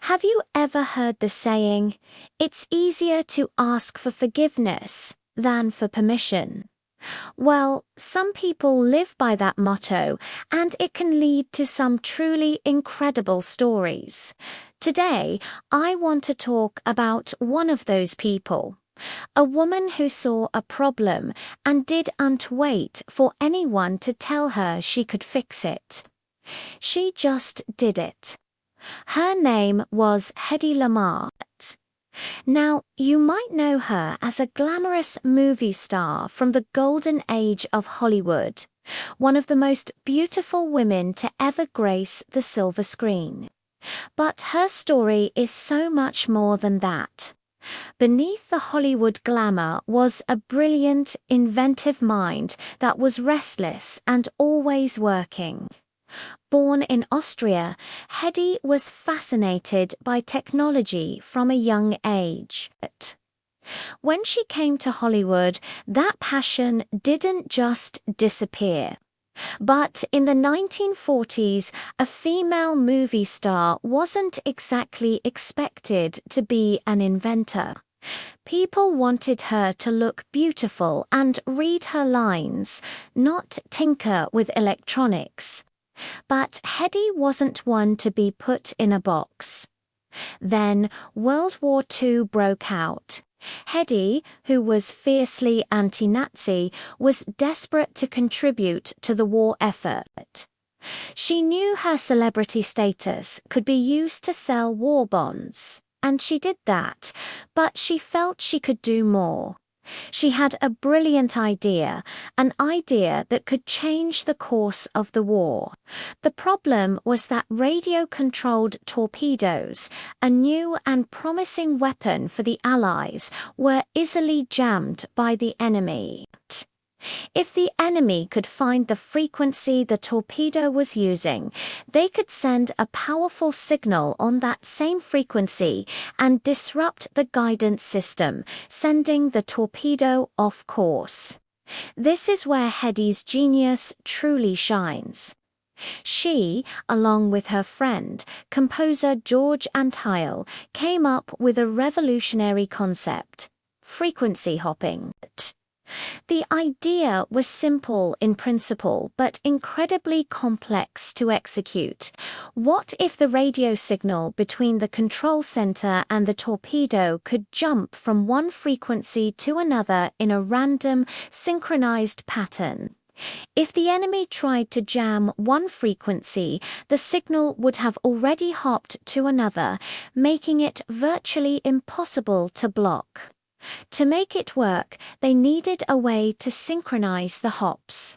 Have you ever heard the saying, "It's easier to ask for forgiveness than for permission"? Well, some people live by that motto, and it can lead to some truly incredible stories. Today, I want to talk about one of those people. A woman who saw a problem and didn't wait for anyone to tell her she could fix it. She just did it. Her name was Hedy Lamarr. Now, you might know her as a glamorous movie star from the golden age of Hollywood, one of the most beautiful women to ever grace the silver screen. But her story is so much more than that. Beneath the Hollywood glamour was a brilliant, inventive mind that was restless and always working. Born in Austria, Hedy was fascinated by technology from a young age. When she came to Hollywood, that passion didn't just disappear. But in the 1940s, a female movie star wasn't exactly expected to be an inventor. People wanted her to look beautiful and read her lines, not tinker with electronics. But Hedy wasn't one to be put in a box. Then World War II broke out. Hedy, who was fiercely anti-Nazi, was desperate to contribute to the war effort. She knew her celebrity status could be used to sell war bonds, and she did that, but she felt she could do more. She had a brilliant idea, an idea that could change the course of the war. The problem was that radio-controlled torpedoes, a new and promising weapon for the Allies, were easily jammed by the enemy. If the enemy could find the frequency the torpedo was using, they could send a powerful signal on that same frequency and disrupt the guidance system, sending the torpedo off course. This is where Hedy's genius truly shines. She, along with her friend, composer George Antheil, came up with a revolutionary concept: frequency hopping. The idea was simple in principle but incredibly complex to execute. What if the radio signal between the control center and the torpedo could jump from one frequency to another in a random, synchronized pattern? If the enemy tried to jam one frequency, the signal would have already hopped to another, making it virtually impossible to block. To make it work, they needed a way to synchronize the hops.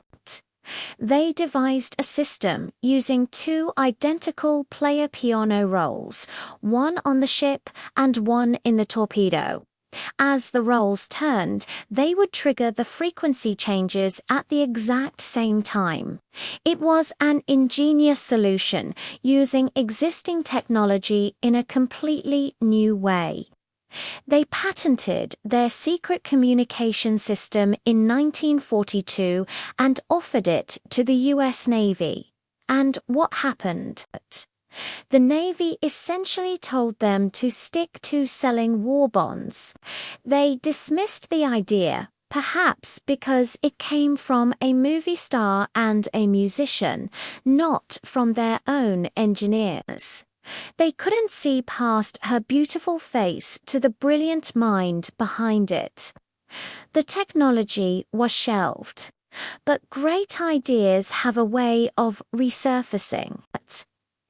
They devised a system using two identical player piano rolls, one on the ship and one in the torpedo. As the rolls turned, they would trigger the frequency changes at the exact same time. It was an ingenious solution, using existing technology in a completely new way. They patented their secret communication system in 1942 and offered it to the US Navy. And what happened? The Navy essentially told them to stick to selling war bonds. They dismissed the idea, perhaps because it came from a movie star and a musician, not from their own engineers. They couldn't see past her beautiful face to the brilliant mind behind it. The technology was shelved. But great ideas have a way of resurfacing.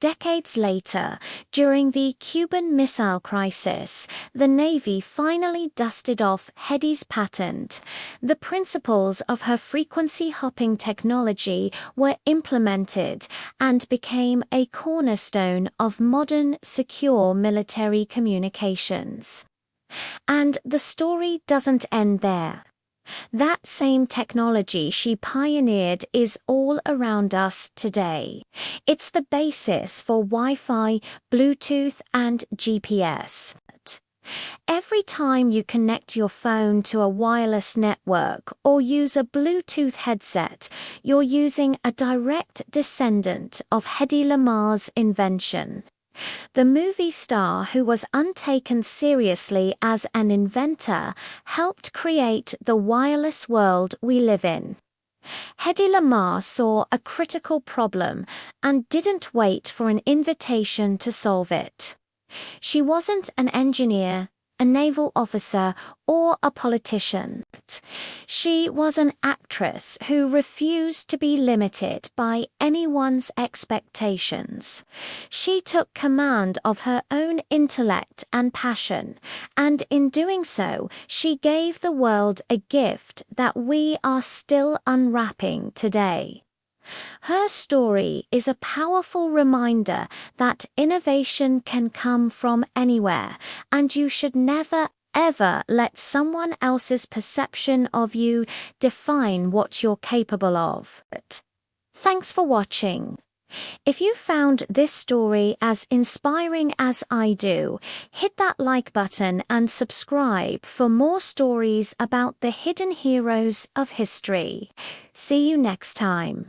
Decades later, during the Cuban Missile Crisis, the Navy finally dusted off Hedy's patent. The principles of her frequency-hopping technology were implemented and became a cornerstone of modern, secure military communications. And the story doesn't end there. That same technology she pioneered is all around us today. It's the basis for Wi-Fi, Bluetooth, and GPS. Every time you connect your phone to a wireless network or use a Bluetooth headset, you're using a direct descendant of Hedy Lamarr's invention. The movie star who was untaken seriously as an inventor helped create the wireless world we live in. Hedy Lamarr saw a critical problem and didn't wait for an invitation to solve it. She wasn't an engineer, a naval officer, or a politician. She was an actress who refused to be limited by anyone's expectations. She took command of her own intellect and passion, and in doing so, she gave the world a gift that we are still unwrapping today. Her story is a powerful reminder that innovation can come from anywhere, and you should never, ever let someone else's perception of you define what you're capable of. Thanks for watching. If you found this story as inspiring as I do, hit that like button and subscribe for more stories about the hidden heroes of history. See you next time.